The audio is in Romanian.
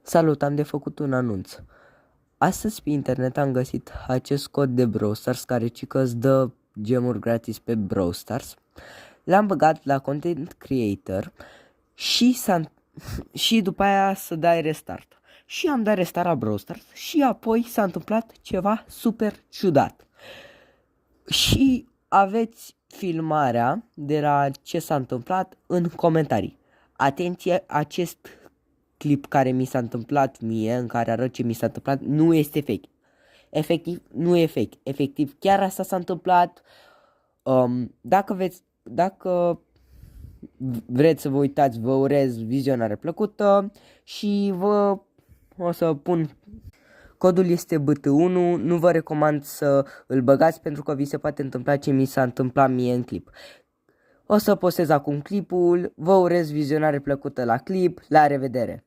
Salut, am de făcut un anunț. Astăzi pe internet am găsit acest cod de Brawl Stars care cică îți dă gemuri gratis pe Brawl Stars. L-am băgat la Content Creator și după aia să dai restart. Și am dat restart la Brawl Stars și apoi s-a întâmplat ceva super ciudat. Și aveți filmarea de la ce s-a întâmplat în comentarii. Atenție, acest clip care mi s-a întâmplat mie, în care arăt ce mi s-a întâmplat, nu este fake. Efectiv, nu e fake. Efectiv, chiar asta s-a întâmplat. Dacă vreți să vă uitați, vă urez vizionare plăcută și o să pun... Codul este BT1, nu vă recomand să îl băgați pentru că vi se poate întâmpla ce mi s-a întâmplat mie în clip. O să postez acum clipul, vă urez vizionare plăcută la clip, la revedere!